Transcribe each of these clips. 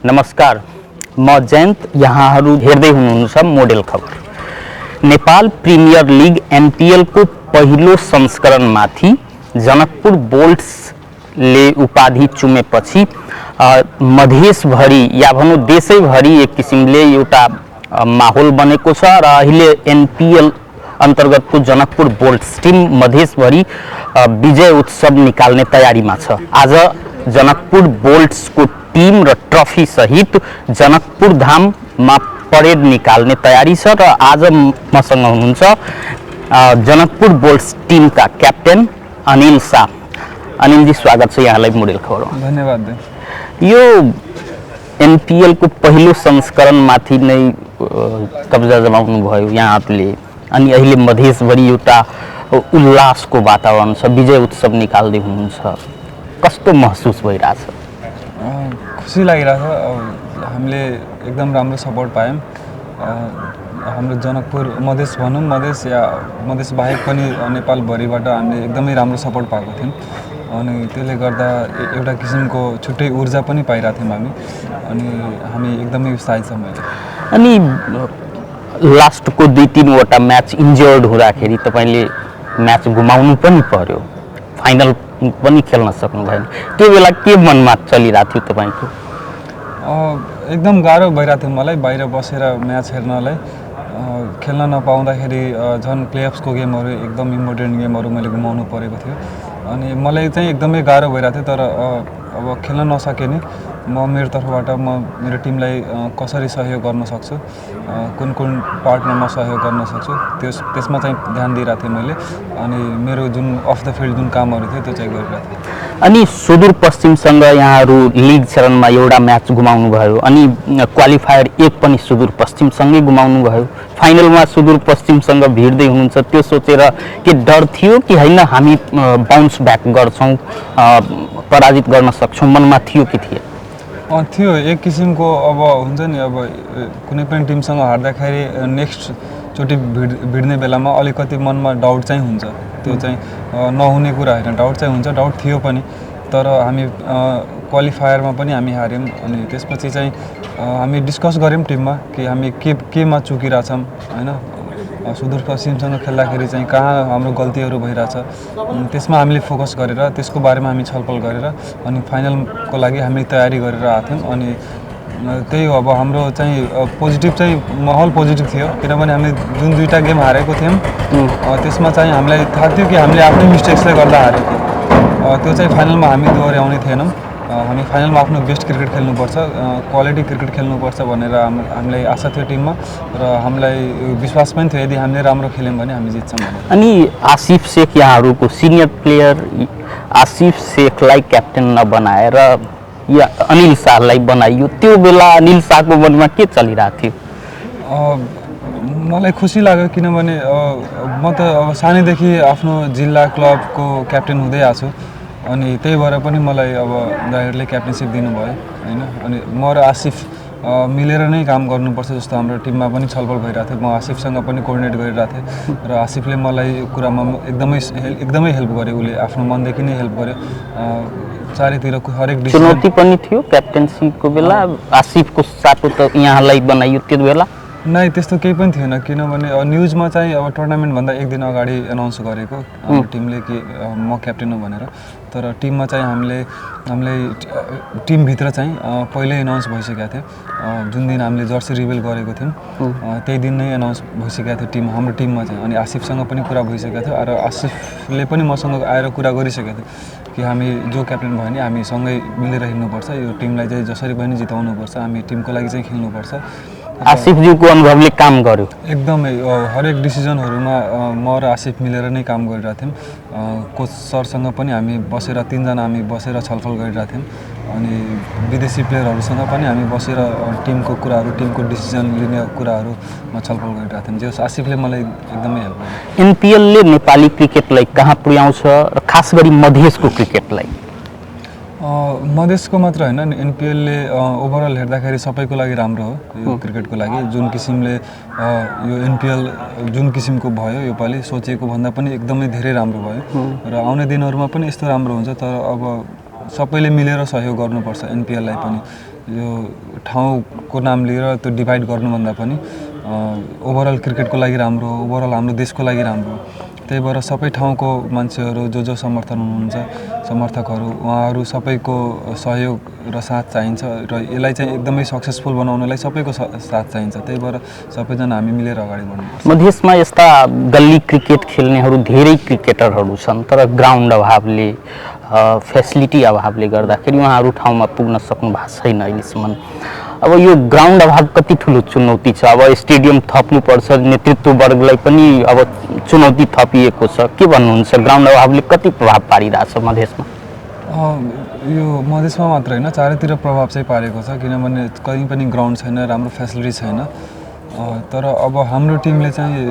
नमस्कार, म जयन्त। यहाँहरू हेर्दै हुनुहुन्छ मोडेल खबर। नेपाल प्रिमियर लिग एनपिएल को पहिलो संस्करणमाथि जनकपुर बोल्ट्सले उपाधि चुमेपछि मधेसभरि या भनौँ देशैभरि एक किसिमले एउटा माहौल बनेको छ र अहिले एनपिएल अन्तर्गतको जनकपुर बोल्ट्स टिम मधेसभरि विजय उत्सव निकाल्ने तयारीमा छ। आज जनकपुर बोल्ट्सको टिम र ट्रफी सहित जनकपुर धाममा परेड निकाल्ने तयारी छ र आज मसँग हुनुहुन्छ जनकपुर बोल्ट्स टिमका क्याप्टेन अनिल शाह। अनिलजी, स्वागत छ यहाँलाई मोडेल खबरमा। धन्यवाद। यो एनपिएल को पहिलो संस्करणमाथि नै कब्जा जमाउनु भयो यहाँहरूले, अनि अहिले मधेसभरि एउटा उल्लासको वातावरण छ, विजय उत्सव निकाल्दै हुनुहुन्छ। कस्तो महसुस भइरहेछ? खुसी लागिरहेछ। हामीले एकदम राम्रो सपोर्ट पायौँ। हाम्रो जनकपुर मधेस भनौँ, मधेस या मधेस बाहेक पनि नेपालभरिबाट हामीले एकदमै राम्रो सपोर्ट पाएको थियौँ। अनि त्यसले गर्दा एउटा किसिमको छुट्टै ऊर्जा पनि पाइरहेको थियौँ अनि हामी एकदमै उत्साहित छौँ। अनि लास्टको 2-3वटा म्याच इन्जर्ड हुँदाखेरि तपाईँले म्याच गुमाउनु पनि पर्यो, फाइनल पनि खेल्न सक्नु भएन। त्यो बेला के मनमा चलिरहेको थियो तपाईँको? एकदम गाह्रो भइरहेको थियो मलाई बाहिर बसेर म्याच हेर्नलाई। खेल्न नपाउँदाखेरि झन् प्लेअफ्सको गेमहरू एकदम इम्पोर्टेन्ट गेमहरू मैले गुमाउनु परेको थियो। अनि मलाई चाहिँ एकदमै गाह्रो भइरहेको थियो। तर अब खेल्न नसके नि म मेरो तर्फबाट मेरो टिमलाई कसरी सहयोग गर्न सक्छु, कुन पार्टमा म सहयोग गर्न सक्छु त्यसमा चाहिँ ध्यान दिइरहेको थिएँ मैले। अनि मेरो जुन अफ द फिल्ड जुन कामहरू थियो त्यो चाहिँ गरिरहेको थिएँ। अनि सुदूरपश्चिमसँग यहाँहरू लिग चरणमा एउटा म्याच गुमाउनु भयो, अनि क्वालिफायर 1 पनि सुदूरपश्चिमसँगै गुमाउनु भयो। फाइनलमा सुदूरपश्चिमसँग भिड्दै हुनुहुन्छ, त्यो सोचेर के डर थियो कि होइन हामी बाउन्स ब्याक गर्छौँ, पराजित गर्न सक्छौँ, मनमा थियो कि थिएन? थियो एक किसिमको। अब हुन्छ नि, अब कुनै पनि टिमसँग हार्दाखेरि नेक्स्टचोटि भिड्ने बेलामा अलिकति मनमा डाउट चाहिँ हुन्छ। त्यो चाहिँ नहुने कुरा होइन, डाउट चाहिँ हुन्छ, डाउट थियो पनि। तर हामी क्वालिफायरमा पनि हामी हार्यौँ। अनि त्यसपछि चाहिँ हामी डिस्कस गऱ्यौँ टिममा कि हामी केमा चुकिरहेछौँ होइन। सुदूरपश्चिमसँग खेल्दाखेरि चाहिँ कहाँ हाम्रो गल्तीहरू भइरहेछ, त्यसमा हामीले फोकस गरेर त्यसको बारेमा हामी छलफल गरेर अनि फाइनलको लागि हामी तयारी गरेर आएको थियौँ। अनि त्यही हो, अब हाम्रो चाहिँ पोजिटिभ चाहिँ माहौल पोजिटिभ थियो, किनभने हामीले जुन 2टा गेम हारेको थियौँ त्यसमा चाहिँ हामीलाई थाहा थियो कि हामीले आफ्नै मिस्टेक्सले गर्दा हारेको। त्यो चाहिँ फाइनलमा हामी दोहोऱ्याउने थिएनौँ। हामी फाइनलमा आफ्नो बेस्ट क्रिकेट खेल्नुपर्छ, क्वालिटी क्रिकेट खेल्नुपर्छ भनेर हामीलाई आशा थियो टिममा र हामीलाई विश्वास पनि थियो यदि हामीले राम्रो खेल्यौँ भने हामी जित्छौँ भने। अनि आसिफ शेख, यहाँहरूको सिनियर प्लेयर आसिफ शेखलाई क्याप्टेन नबनाएर या अनिल शाहलाई बनाइयो, त्यो बेला अनिल शाहको मनमा के चलिरहेको थियो? मलाई खुसी लाग्यो, किनभने म त अब सानैदेखि आफ्नो जिल्ला क्लबको क्याप्टेन हुँदै आएको छु। अनि त्यही भएर पनि मलाई अब दाइहरूले क्याप्टेनसिप दिनुभयो होइन। अनि म र आसिफ मिलेर नै काम गर्नुपर्छ जस्तो हाम्रो टिममा पनि छलफल भइरहेको थियो। म आसिफसँग पनि कोअर्डिनेट गरिरहेको थिएँ र आसिफले मलाई यो कुरामा एकदमै हेल्प गर्यो। उसले आफ्नो मनदेखि नै हेल्प गर्यो। चारैतिरको हरेक चुनौती पनि थियो क्याप्टेन्सीको बेला? आसिफको साटो त यहाँलाई बनाइयो त्यो बेला? नै, त्यस्तो केही पनि थिएन, किनभने न्युजमा चाहिँ अब टुर्नामेन्टभन्दा 1 दिन अगाडि एनाउन्स गरेको हाम्रो टिमले कि म क्याप्टेन हो भनेर। तर टिममा चाहिँ हामीलाई टिमभित्र चाहिँ पहिल्यै एनाउन्स भइसकेको थियो। जुन दिन हामीले जर्सी रिभिल गरेको थियौँ त्यही दिन नै एनाउन्स भइसकेको थियो हाम्रो टिममा चाहिँ। अनि आसिफसँग पनि कुरा भइसकेको थियो र आसिफले पनि मसँग आएर कुरा गरिसकेको थियो कि हामी जो क्याप्टेन भयो भने हामी सँगै मिलेर हिँड्नुपर्छ, यो टिमलाई चाहिँ जसरी पनि जिताउनुपर्छ, हामी टिमको लागि चाहिँ खेल्नुपर्छ। आसिफज्यूको अनुभवले काम गर्यो एकदमै। हरेक डिसिजनहरूमा म र आसिफ मिलेर नै काम गरिरहेको थियौँ। कोच सरसँग पनि हामी बसेर 3जना हामी बसेर छलफल गरिरहेको थियौँ। अनि विदेशी प्लेयरहरूसँग पनि हामी बसेर टिमको कुराहरू, टिमको डिसिजन लिने कुराहरूमा छलफल गरिरहेको थियौँ। जो आसिफले मलाई एकदमै हेल्प गर्यो। एनपिएलले नेपाली क्रिकेटलाई कहाँ पुर्याउँछ र खास गरी मधेसको क्रिकेटलाई? मधेसको मात्र होइन, एनपिएलले ओभरअल हेर्दाखेरि सबैको लागि राम्रो हो यो क्रिकेटको लागि। जुन किसिमले यो एनपिएल जुन किसिमको भयो योपालि सोचेको भन्दा पनि एकदमै धेरै राम्रो भयो र आउने दिनहरूमा पनि यस्तो राम्रो हुन्छ। तर अब सबैले मिलेर सहयोग गर्नुपर्छ एनपिएललाई पनि, यो ठाउँको नाम लिएर त्यो डिभाइड गर्नुभन्दा पनि ओभरअल क्रिकेटको लागि राम्रो, ओभरअल हाम्रो देशको लागि राम्रो। त्यही भएर सबै ठाउँको मान्छेहरू जो समर्थन हुनुहुन्छ, समर्थकहरू, उहाँहरू सबैको सहयोग र साथ चाहिन्छ र यसलाई चाहिँ एकदमै सक्सेसफुल बनाउनलाई सबैको साथ चाहिन्छ। त्यही भएर सबैजना हामी मिलेर अगाडि बढ्नुपर्छ। मधेसमा यस्ता गल्ली क्रिकेट खेल्नेहरू धेरै क्रिकेटरहरू छन्, तर ग्राउन्ड अभावले फेसिलिटी अभावले गर्दाखेरि उहाँहरू ठाउँमा पुग्न सक्नु भएको छैन अहिलेसम्म। अब यो ग्राउन्ड अभाव कति ठुलो चुनौती छ? अब स्टेडियम थप्नुपर्छ, नेतृत्व वर्गलाई पनि अब चुनौती थपिएको छ। के भन्नुहुन्छ, ग्राउन्ड अभावले कति प्रभाव पारिरहेछ मधेसमा? यो मधेसमा मात्र होइन, चारैतिर प्रभाव चाहिँ पारेको छ, किनभने कहीँ पनि ग्राउन्ड छैन, राम्रो फेसिलिटी छैन। तर अब हाम्रो टिमले चाहिँ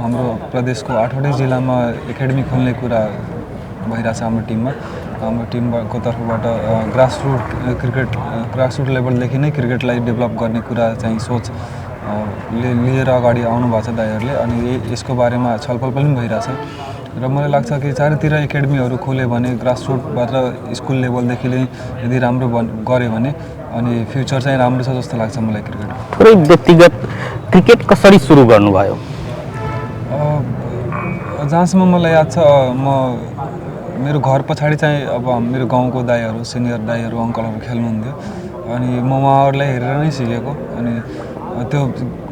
हाम्रो प्रदेशको 8वटै जिल्लामा एकाडेमी खोल्ने कुरा भइरहेछ हाम्रो टिममा। हाम्रो टिमको तर्फबाट ग्रासरुट लेभलदेखि नै क्रिकेटलाई डेभलप गर्ने कुरा चाहिँ सोच लिएर अगाडि आउनु भएको छ दाइहरूले, अनि यसको बारेमा छलफल पनि भइरहेछ। र मलाई लाग्छ कि चारैतिर एकाडेमीहरू खोल्यो भने ग्रासरुटबाट स्कुल लेभलदेखि यदि राम्रो गऱ्यो भने अनि फ्युचर चाहिँ राम्रो छ जस्तो लाग्छ मलाई क्रिकेट। थोरै व्यक्तिगत क्रिकेट कसरी सुरु गर्नुभयो? जहाँसम्म मलाई याद छ, मेरो घर पछाडि चाहिँ अब मेरो गाउँको दाइहरू, सिनियर दाइहरू, अङ्कलहरू खेल्नुहुन्थ्यो, अनि म उहाँहरूलाई हेरेर नै सिकेको। अनि त्यो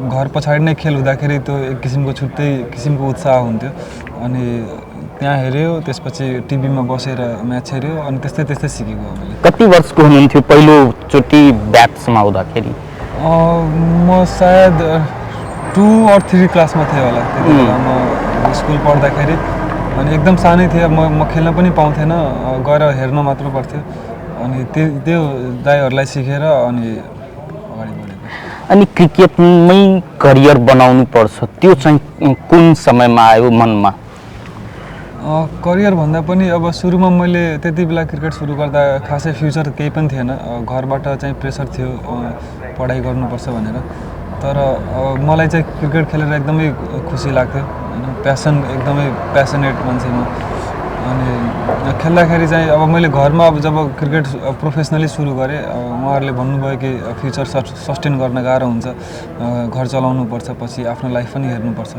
घर पछाडि नै खेल हुँदाखेरि त्यो एक किसिमको छुट्टै किसिमको उत्साह हुन्थ्यो। अनि त्यहाँ हेऱ्यो, त्यसपछि टिभीमा बसेर म्याच हेऱ्यो, अनि त्यस्तै सिकेको हो मैले। कति वर्षको हुनुहुन्थ्यो पहिलोचोटि ब्याट समाउँदाखेरि? म सायद 2 or 3 क्लासमा थिएँ होला त्यति बेला। म स्कुल पढ्दाखेरि, अनि एकदम सानै थिएँ, म खेल्न पनि पाउँथेन, गएर हेर्न मात्र पर्थ्यो। अनि त्यो दाइहरूलाई सिकेर अनि अगाडि बढेको। अनि क्रिकेटमै करियर बनाउनु पर्छ, त्यो चाहिँ कुन समयमा आयो मनमा? करियर भन्दा पनि अब सुरुमा मैले त्यति बेला क्रिकेट सुरु गर्दा खासै फ्युचर केही पनि थिएन। घरबाट चाहिँ प्रेसर थियो पढाइ गर्नुपर्छ भनेर। तर मलाई चाहिँ क्रिकेट खेलेर एकदमै खुसी लाग्थ्यो, प्यासन, एकदमै प्यासनेट मान्छे म। अनि खेल्दाखेरि चाहिँ अब मैले घरमा अब जब क्रिकेट प्रोफेसनली सुरु गरेँ, उहाँहरूले भन्नुभयो कि फ्युचर सस्टेन गर्न गाह्रो हुन्छ, घर चलाउनु पर्छ, पछि आफ्नो लाइफ पनि हेर्नुपर्छ।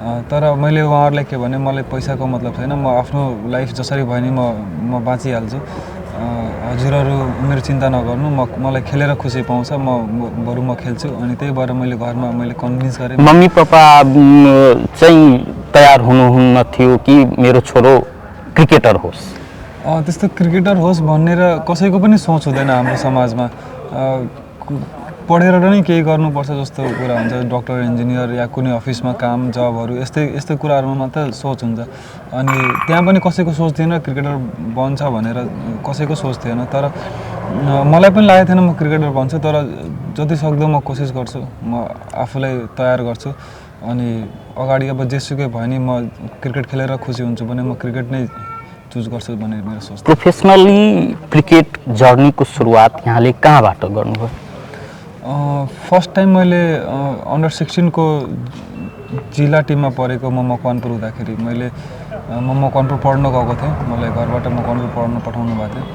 तर मैले उहाँहरूलाई के भने, मलाई पैसाको मतलब छैन, म आफ्नो लाइफ जसरी भयो नि म बाँचिहाल्छु, हजुरहरू मेरो चिन्ता नगर्नु, मलाई खेलेर खुसी पाउँछ, बरु म खेल्छु। अनि त्यही भएर घरमा मैले कन्भिन्स गरेँ। मम्मी पापा चाहिँ तयार हुनुहुन्न थियो कि मेरो छोरो क्रिकेटर होस्? त्यस्तो क्रिकेटर होस् भनेर कसैको पनि सोच हुँदैन हाम्रो समाजमा। पढेर नै केही गर्नुपर्छ जस्तो कुरा हुन्छ, डक्टर, इन्जिनियर या कुनै अफिसमा काम, जबहरू, यस्तै कुराहरूमा मात्र सोच हुन्छ। अनि त्यहाँ पनि कसैको सोच थिएन क्रिकेटर बन्छ भनेर, कसैको सोच थिएन। तर मलाई पनि लागेको थिएन म क्रिकेटर बन्छु, तर जति सक्दो म कोसिस गर्छु, म आफूलाई तयार गर्छु। अनि अगाडि अब जेसुकै भयो नि, म क्रिकेट खेलेर खुसी हुन्छु भने म क्रिकेट नै चुज गर्छु भन्ने मेरो सोच। प्रोफेसनली क्रिकेट जर्नीको सुरुवात यहाँले कहाँबाट गर्नुभयो? फर्स्ट टाइम मैले अन्डर 16 को जिल्ला टिममा परेको म मकवानपुर हुँदाखेरि म मकवानपुर पढ्न गएको थिएँ। मलाई घरबाट मकवानपुर पढ्न पठाउनु भएको थियो।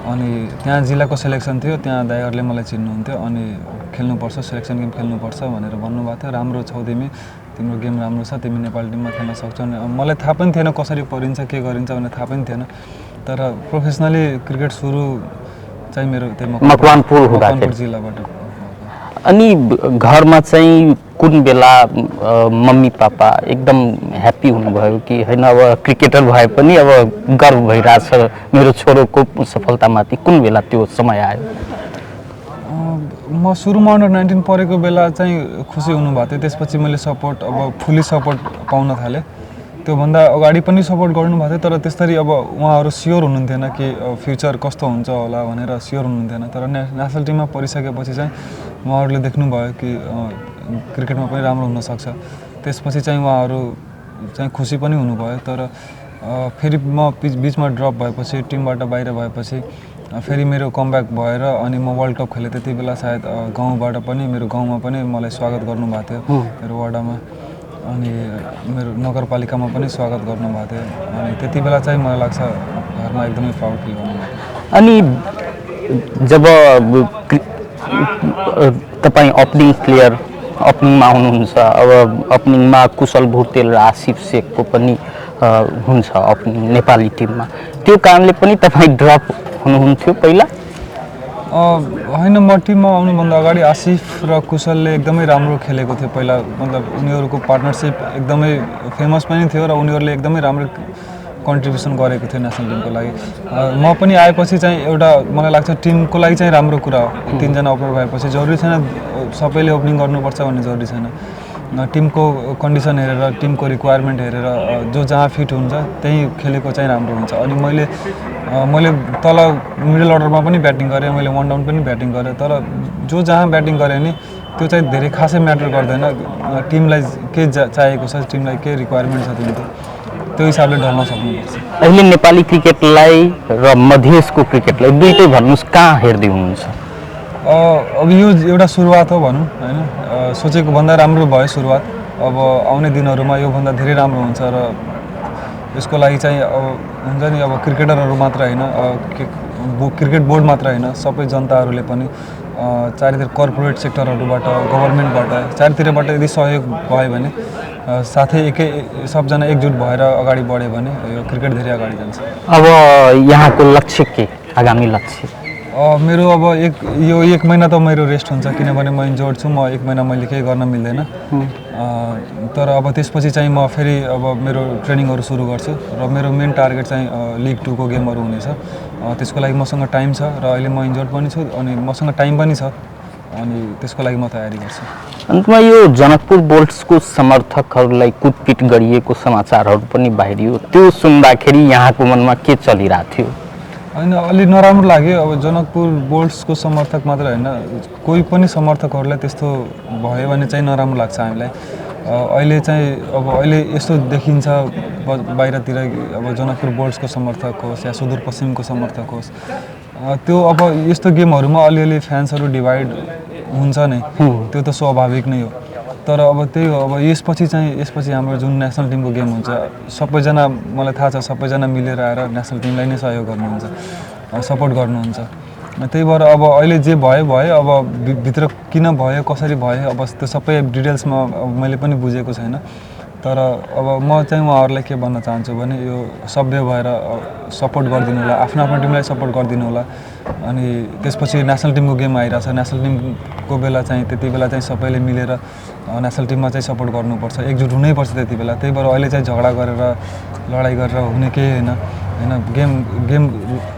अनि त्यहाँ जिल्लाको सेलेक्सन थियो, त्यहाँ दाइहरूले मलाई चिन्नुहुन्थ्यो, अनि खेल्नुपर्छ, सेलेक्सन गेम खेल्नुपर्छ भनेर भन्नुभएको थियो। राम्रो छौ तिमी, तिम्रो गेम राम्रो छ, तिमी नेपाली टिममा खेल्न सक्छौ। मलाई थाहा पनि थिएन कसरी परिन्छ, के गरिन्छ भनेर थाहा पनि थिएन। तर प्रोफेसनली क्रिकेट सुरु चाहिँ मेरो त्यो मकवानपुर जिल्लाबाट। अनि घरमा चाहिँ कुन बेला मम्मी पापा एकदम ह्याप्पी हुनुभयो कि होइन अब क्रिकेटर भए पनि अब गर्व भइरहेछ मेरो छोरोको सफलतामाथि? कुन बेला त्यो समय आयो? म सुरुमा अन्डर 19 परेको बेला चाहिँ खुसी हुनुभएको थियो। त्यसपछि मैले सपोर्ट, अब फुल्ली सपोर्ट पाउन थालेँ। त्योभन्दा अगाडि पनि सपोर्ट गर्नुभएको थियो, तर त्यस्तरी अब उहाँहरू स्योर हुनुहुन्थेन कि फ्युचर कस्तो हुन्छ होला भनेर स्योर हुनुहुन्थेन। तर नेसनल टिममा परिसकेपछि चाहिँ उहाँहरूले देख्नुभयो कि क्रिकेटमा पनि राम्रो हुनसक्छ। त्यसपछि चाहिँ उहाँहरू चाहिँ खुसी पनि हुनुभयो। तर फेरि म बिचमा ड्रप भएपछि, टिमबाट बाहिर भएपछि फेरि मेरो कमब्याक भएर अनि म वर्ल्ड कप खेलेँ। त्यति बेला सायद गाउँबाट पनि, मेरो गाउँमा पनि मलाई स्वागत गर्नुभएको थियो, मेरो वडामा, अनि मेरो नगरपालिकामा पनि स्वागत गर्नुभएको थियो। अनि त्यति बेला चाहिँ मलाई लाग्छ घरमा एकदमै प्राउड फिल गर्नुभएको थियो। अनि जब तपाईँ ओपनिङ प्लेयर ओपनिङमा हुनुहुन्छ, अब ओपनिङमा कुशल भुटेल र आसिफ शेखको पनि हुन्छ ओपनिङ नेपाली टिममा, त्यो कारणले पनि तपाईँ ड्रप हुनुहुन्थ्यो पहिला? होइन, म टिममा आउनुभन्दा अगाडि आसिफ र कुशलले एकदमै राम्रो खेलेको थियो पहिला, मतलब उनीहरूको पार्टनरसिप एकदमै फेमस पनि थियो र उनीहरूले एकदमै राम्रो कन्ट्रिब्युसन गरेको थियो नेसनल टिमको लागि। म पनि आएपछि चाहिँ एउटा मलाई लाग्छ टिमको लागि चाहिँ राम्रो कुरा हो, 3 जना ओपनर भएपछि जरुरी छैन सबैले ओपनिङ गर्नुपर्छ भन्ने जरुरी छैन। टिमको कन्डिसन हेरेर, टिमको रिक्वायरमेन्ट हेरेर जो जहाँ फिट हुन्छ त्यही खेलेको चाहिँ राम्रो हुन्छ। अनि मैले तल मिडल अर्डरमा पनि ब्याटिङ गरेँ, मैले वन डाउन पनि ब्याटिङ गरेँ, तर जो जहाँ ब्याटिङ गरेँ नि त्यो चाहिँ धेरै खासै म्याटर गर्दैन। टिमलाई के चाहिएको छ, टिमलाई के रिक्वायरमेन्ट छ त्यो हिसाबले ढल्न सक्नुपर्छ। अहिले नेपाली क्रिकेटलाई र मधेसको क्रिकेटलाई दुईटै भन्नुहोस् कहाँ हेर्दै हुनुहुन्छ? अब यो एउटा सुरुवात हो भनौँ होइन, सोचेको भन्दा राम्रो भयो सुरुवात। अब आउने दिनहरूमा योभन्दा धेरै राम्रो हुन्छ र यसको लागि चाहिँ अब हुन्छ नि, अब क्रिकेटरहरू मात्र होइन, क्रिकेट बोर्ड मात्र होइन, सबै जनताहरूले पनि चारैतिर कर्पोरेट सेक्टरहरूबाट, गभर्मेन्टबाट, चारैतिरबाट यदि सहयोग भयो भने साथै सबजना एकजुट भएर अगाडि बढ्यो भने यो क्रिकेट धेरै अगाडि जान्छ। अब यहाँको लक्ष्य के, आगामी लक्ष्य? मेरो अब यो एक महिना त मेरो रेस्ट हुन्छ, किनभने म इन्जोर्ड छु, म एक महिना मैले केही गर्न मिल्दैन। तर अब त्यसपछि चाहिँ म फेरि अब मेरो ट्रेनिङहरू सुरु गर्छु र मेरो मेन टार्गेट चाहिँ लिग 2 को गेमहरू हुनेछ। त्यसको लागि मसँग टाइम छ र अहिले म इन्जोर्ड पनि छु अनि मसँग टाइम पनि छ, अनि त्यसको लागि म तयारी गर्छु। अन्तमा यो जनकपुर बोल्ट्सको समर्थकहरूलाई कुटपिट गरिएको समाचारहरू पनि बाहिरियो, त्यो सुन्दाखेरि यहाँको मनमा के चलिरहेको थियो? होइन, अलि नराम्रो लाग्यो। अब जनकपुर बोल्ट्सको समर्थक मात्र होइन, कोही पनि समर्थकहरूलाई त्यस्तो भयो भने चाहिँ नराम्रो लाग्छ हामीलाई। अहिले यस्तो देखिन्छ बाहिरतिर, अब जनकपुर बोल्ट्सको समर्थक होस् या सुदूरपश्चिमको समर्थक होस्, त्यो अब यस्तो गेमहरूमा अलिअलि फ्यान्सहरू डिभाइड हुन्छ नै, त्यो त स्वाभाविक नै हो। तर अब त्यही हो, अब यसपछि हाम्रो जुन नेसनल टिमको गेम हुन्छ, सबैजना मलाई थाहा छ सबैजना मिलेर आएर नेसनल टिमलाई नै सहयोग गर्नुहुन्छ, सपोर्ट गर्नुहुन्छ। त्यही भएर अब अहिले जे भयो अब भित्र किन भयो, कसरी भयो, अब त्यो सबै डिटेल्समा मैले पनि बुझेको छैन। तर अब म चाहिँ उहाँहरूलाई के भन्न चाहन्छु भने यो सभ्य भएर सपोर्ट गरिदिनु होला, आफ्नो टिमलाई सपोर्ट गरिदिनु होला। अनि त्यसपछि नेसनल टिमको गेम आइरहेछ, नेसनल टिमको बेला चाहिँ त्यति बेला चाहिँ सबैले मिलेर नेसनल टिममा चाहिँ सपोर्ट गर्नुपर्छ, एकजुट हुनैपर्छ त्यति बेला। त्यही भएर अहिले चाहिँ झगडा गरेर लडाइँ गरेर हुने केही होइन। गेम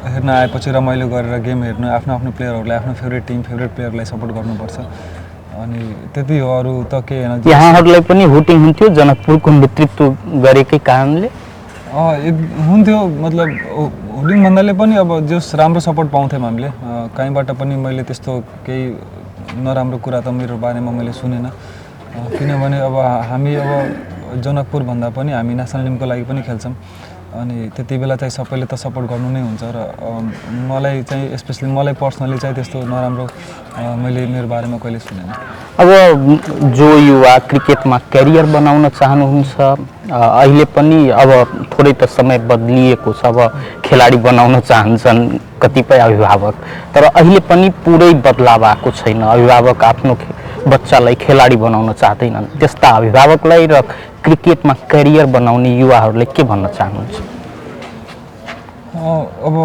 हेर्न आएपछि रमाइलो गरेर गेम हेर्नु, आफ्नो प्लेयरहरूलाई, आफ्नो फेभरेट प्लेयरलाई सपोर्ट गर्नुपर्छ, अनि त्यति हो, अरू त केही होइन। यहाँहरूलाई पनि हुटिङ हुन्थ्यो जनकपुरको नेतृत्व गरेकै कारणले? हुन्थ्यो, मतलब हुटिङ भन्दाले पनि अब जस राम्रो सपोर्ट पाउँथ्यौँ हामीले, कहीँबाट पनि मैले त्यस्तो केही नराम्रो कुरा त मेरो बारेमा मैले सुनेन। किनभने अब हामी अब जनकपुर भन्दा पनि हामी नेसनल टिमको लागि पनि खेल्छौँ, अनि त्यति बेला चाहिँ सबैले त सपोर्ट गर्नु नै हुन्छ। र मलाई चाहिँ स्पेसली मलाई पर्सनली चाहिँ त्यस्तो नराम्रो मैले मेरो बारेमा कहिले सुनेन। अब जो युवा क्रिकेटमा करियर बनाउन चाहनुहुन्छ, अहिले पनि अब थोरै त समय बदलिएको छ, अब खेलाडी बनाउन चाहन्छन् कतिपय अभिभावक, तर अहिले पनि पुरै बदलाव आएको छैन, अभिभावक आफ्नो बच्चालाई खेलाडी बनाउन चाहँदैनन्। त्यस्ता अभिभावकलाई र क्रिकेटमा करियर बनाउने युवाहरूलाई के भन्न चाहनुहुन्छ? अब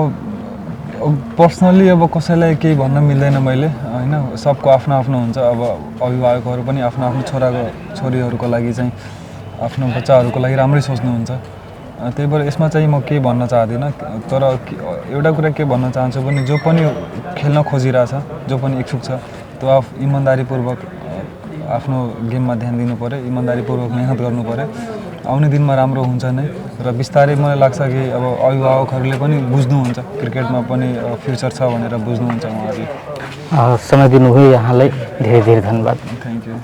पर्सनली अब कसैलाई केही भन्न मिल्दैन मैले, होइन, सबको आफ्नो हुन्छ। अब अभिभावकहरू पनि आफ्नो छोरीहरूको लागि चाहिँ, आफ्नो बच्चाहरूको लागि राम्रै सोच्नुहुन्छ। त्यही भएर यसमा चाहिँ म केही भन्न चाहदिनँ। तर एउटा कुरा के भन्न चाहन्छु भने जो पनि खेल्न खोजिरहेछ, जो पनि इच्छुक छ, त्यो इमान्दारीपूर्वक आफ्नो गेममा ध्यान दिनु पऱ्यो, इमान्दारीपूर्वक मेहनत गर्नु पऱ्यो, आउने दिनमा राम्रो हुन्छ नै। र बिस्तारै मलाई लाग्छ कि अब अभिभावकहरूले पनि बुझ्नुहुन्छ, क्रिकेटमा पनि फ्युचर छ भनेर बुझ्नुहुन्छ उहाँहरूले। समय दिनुभयो यहाँलाई धेरै धेरै धन्यवाद। Thank you.